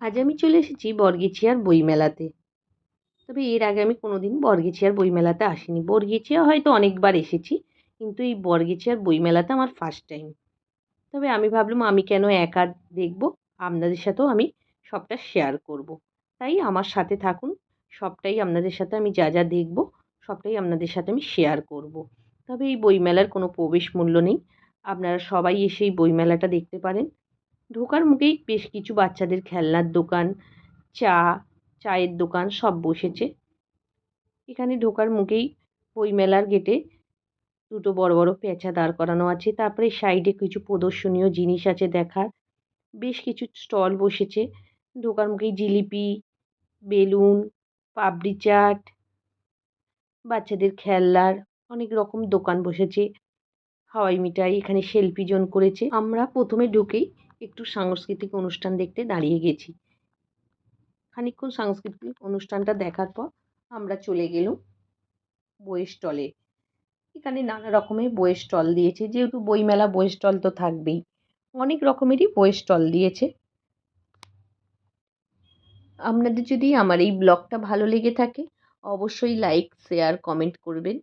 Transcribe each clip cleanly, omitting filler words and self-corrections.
আজ আমি চলে এসেছি বর্গিছিয়ার বইমেলাতে। তবে এর আগে আমি কোনোদিন বর্গিছিয়ার বইমেলাতে আসিনি। বর্গিছিয়া হয়তো অনেকবার এসেছি, কিন্তু এই বর্গিছিয়ার বইমেলাতে আমার ফার্স্ট টাইম। তবে আমি ভাবলাম আমি কেন একা দেখব, আপনাদের সাথেও আমি সবটা শেয়ার করব। তাই আমার সাথে থাকুন, সবটাই আপনাদের সাথে আমি যা যা দেখব সবটাই আপনাদের সাথে আমি শেয়ার করব। তবে এই বইমেলার কোনো প্রবেশ মূল্য নেই, আপনারা সবাই এসে এই বইমেলাটা দেখতে পারেন। ঢোকার মুখেই বেশ কিছু বাচ্চাদের খেলনার দোকান, চা, চায়ের দোকান সব বসেছে। এখানে ঢোকার মুখেই বইমেলার গেটে দুটো বড় বড় পেঁচা দাঁড় করানো আছে। তারপরে সাইডে কিছু প্রদর্শনীয় জিনিস আছে দেখার। বেশ কিছু স্টল বসেছে। ঢোকার মুখেই জিলিপি, বেলুন, পাপড়ি চাট, বাচ্চাদের খেলনার অনেক রকম দোকান বসেছে। হাওয়াই মিঠাই, এখানে সেলফি জোন করেছে। আমরা প্রথমে ঢুকেই একটু সাংস্কৃতিক অনুষ্ঠান দেখতে দাঁড়িয়ে গেছি। খানিকক্ষণ সাংস্কৃতিক অনুষ্ঠানটা দেখার পর আমরা চলে গেলাম বইয়ের স্টলে। এখানে নানা রকমের বইয়ের স্টল দিয়েছে, যেহেতু বইমেলা বইয়ের স্টল তো থাকবেই। অনেক রকমেরই বইয়ের স্টল দিয়েছে। আপনাদের যদি আমার এই ব্লগটা ভালো লেগে থাকে অবশ্যই লাইক, শেয়ার, কমেন্ট করবেন।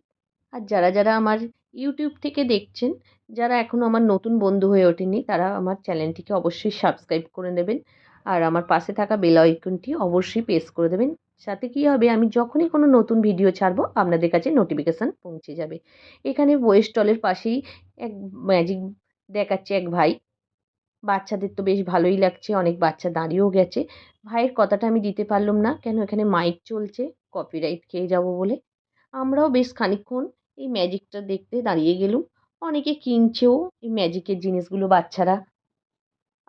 আর যারা যারা আমার ইউটিউব থেকে দেখছেন, যারা এখনও আমার নতুন বন্ধু হয়ে ওঠেনি, তারা আমার চ্যানেলটিকে অবশ্যই সাবস্ক্রাইব করে নেবেন। আর আমার পাশে থাকা বেল আইকনটি অবশ্যই প্রেস করে দেবেন। সাথে কী হবে, আমি যখনই কোনো নতুন ভিডিও ছাড়বো আপনাদের কাছে নোটিফিকেশান পৌঁছে যাবে। এখানে বইয়ের স্টলের পাশেই এক ম্যাজিক দেখাচ্ছে এক ভাই। বাচ্চাদের তো বেশ ভালোই লাগছে, অনেক বাচ্চা দাঁড়িয়েও গেছে। ভাইয়ের কথাটা আমি দিতে পারলাম না, কেন এখানে মাইক চলছে, কপিরাইট খেয়ে যাব বলে। আমরাও বেশ খানিকক্ষণ এই ম্যাজিকটা দেখতে দাঁড়িয়ে গেলুম। অনেকে কিনছেও এই ম্যাজিকের জিনিসগুলো বাচ্চারা।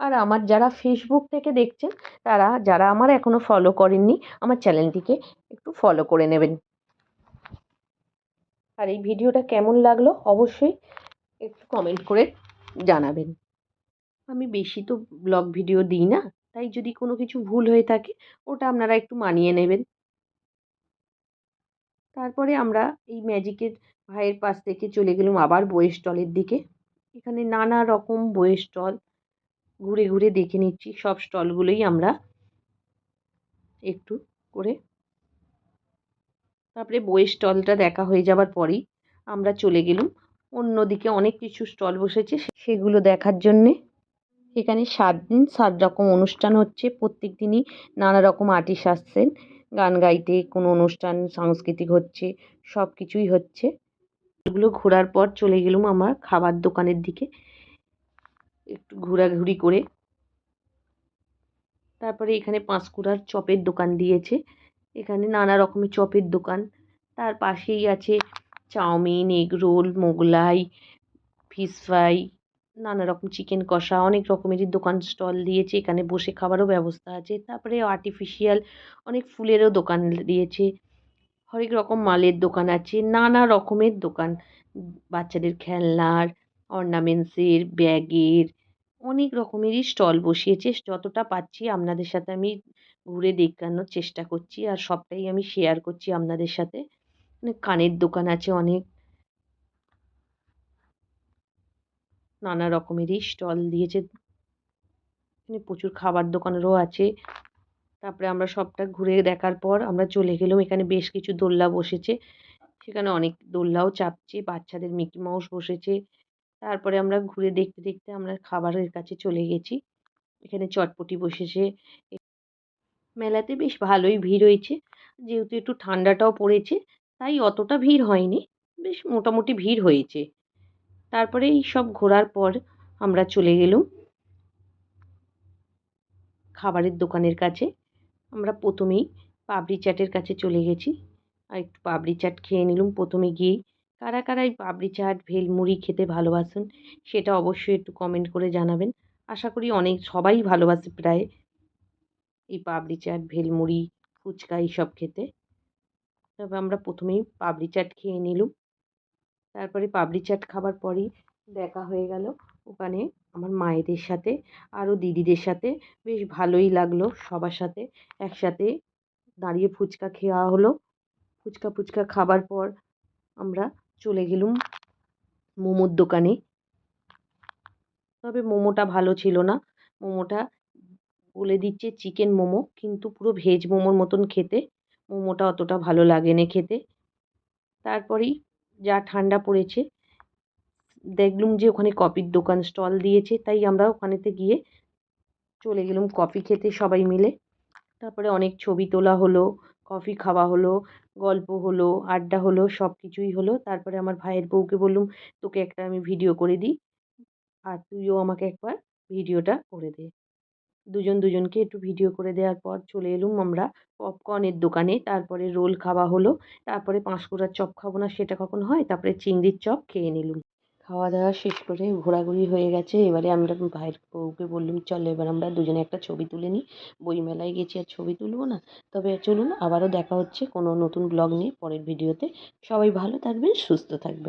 আর আমার যারা ফেসবুক থেকে দেখছেন, তারা যারা আমার এখনও ফলো করেননি, আমার চ্যানেলটিকে একটু ফলো করে নেবেন। আর এই ভিডিওটা কেমন লাগলো অবশ্যই একটু কমেন্ট করে জানাবেন। আমি বেশি তো ব্লগ ভিডিও দিই না, তাই যদি কোনো কিছু ভুল হয়ে থাকে ওটা আপনারা একটু মানিয়ে নেবেন। তারপরে আমরা এই ম্যাজিকের ভাইয়ের পাশ থেকে চলে গেলাম আবার বইয়ের স্টলের দিকে। এখানে নানা রকম বইয়ের স্টল, ঘুরে ঘুরে দেখে নিচ্ছি সব স্টলগুলোই আমরা একটু করে। তারপরে বইয়ের স্টলটা দেখা হয়ে যাবার পরেই আমরা চলে গেলাম অন্যদিকে। অনেক কিছু স্টল বসেছে সেগুলো দেখার জন্যে। এখানে 7 দিন 7 রকম অনুষ্ঠান হচ্ছে। প্রত্যেক দিনই নানা রকম আর্টিস্ট আসছেন গান গাইতে, কোনো অনুষ্ঠান সাংস্কৃতিক হচ্ছে, সব কিছুই হচ্ছে। এগুলো ঘোরার পর চলে গেলাম আমার খাবার দোকানের দিকে একটু ঘোরাঘুরি করে। তারপরে এখানে পাঁশকুড়ার চপের দোকান দিয়েছে। এখানে নানা রকমের চপের দোকান। তার পাশেই আছে chow mein, egg roll, Mughlai, fish fry, নানা রকম চিকেন কষা, অনেক রকমেরই দোকান স্টল দিয়েছে। এখানে বসে খাবারও ব্যবস্থা আছে। তারপরে আর্টিফিশিয়াল অনেক ফুলেরও দোকান দিয়েছে। হরেক রকম মালের দোকান আছে, নানা রকমের দোকান। বাচ্চাদের খেলনার, অর্নামেন্টসের, ব্যাগের, অনেক রকমেরই স্টল বসিয়েছে। যতটা পাচ্ছি আপনাদের সাথে আমি ঘুরে দেখানোর চেষ্টা করছি, আর সবটাই আমি শেয়ার করছি আপনাদের সাথে। মানে কানের দোকান আছে অনেক, নানা রকমেরই স্টল দিয়েছে। এখানে প্রচুর খাবার দোকানেরও আছে। তারপরে আমরা সবটা ঘুরে দেখার পর আমরা চলে গেলাম, এখানে বেশ কিছু দোলনা বসেছে। সেখানে অনেক দোলনাও চাপছি, বাচ্চাদের মিকি মাউস বসেছে। তারপরে আমরা ঘুরে দেখতে দেখতে আমরা খাবারের কাছে চলে গেছি। এখানে চটপটি বসেছে। মেলাতে বেশ ভালোই ভিড় হয়েছে, যেহেতু একটু ঠান্ডাটাও পড়েছে তাই অতটা ভিড় হয়নি, বেশ মোটামুটি ভিড় হয়েছে। তারপরে এই সব ঘোরার পর আমরা চলে গেলাম খাবারের দোকানের কাছে। আমরা প্রথমেই পাপড়ি চাটের কাছে চলে গেছি, আর একটু পাপড়ি চাট খেয়ে নিলাম প্রথমে গিয়েই। কারা কারা এই পাপড়ি চাট, ভেলমুড়ি খেতে ভালোবাসেন সেটা অবশ্যই একটু কমেন্ট করে জানাবেন। আশা করি অনেক সবাই ভালোবাসে প্রায় এই পাপড়ি চাট, ভেলমুড়ি, ফুচকা এইসব খেতে। তবে আমরা প্রথমেই পাপড়ি চাট খেয়ে নিলাম। তারপরে পাপড়ি চাট খাবার পরেই দেখা হয়ে গেল ওখানে আমার মায়েদের সাথে, আরও দিদিদের সাথে। বেশ ভালোই লাগলো সবার সাথে একসাথে দাঁড়িয়ে ফুচকা খাওয়া হলো। ফুচকা খাবার পর আমরা চলে গেলুম মোমোর দোকানে। তবে মোমোটা ভালো ছিল না। মোমোটা বলে দিচ্ছে চিকেন মোমো, কিন্তু পুরো ভেজ মোমোর মতন খেতে। মোমোটা অতটা ভালো লাগেনি খেতে। তারপরেই যা ঠান্ডা পড়েছে, দেখলুম যে ওখানে কফির দোকান স্টল দিয়েছে, তাই আমরা ওখানেতে গিয়ে চলে গেলুম কফি খেতে সবাই মিলে। তারপরে অনেক ছবি তোলা হলো, কফি খাওয়া হলো, গল্প হলো, আড্ডা হলো, সব কিছুই হলো। তারপরে আমার ভাইয়ের বউকে বললুম, তোকে একটা আমি ভিডিও করে দিই, আর তুইও আমাকে একবার ভিডিওটা করে দে। দুজন দুজনকে একটু ভিডিও করে দেওয়ার পর চলে এলুম আমরা পপকর্নের দোকানে। তারপরে রোল খাওয়া হলো। তারপরে পাঁশকুড়ার চপ খাবো না সেটা কখন হয়, তারপরে চিংড়ির চপ খেয়ে নিলুম। খাওয়া দাওয়া শেষ করে ঘোরাঘুরি হয়ে গেছে। এবারে আমরা ভাইয়ের বউকে বললুম, চল এবার আমরা দুজনে একটা ছবি তুলে নিই। বইমেলায় গেছি আর ছবি তুলবো না? তবে চলুন, আবারও দেখা হচ্ছে কোনো নতুন ব্লগ নিয়ে পরের ভিডিওতে। সবাই ভালো থাকবেন, সুস্থ থাকবেন।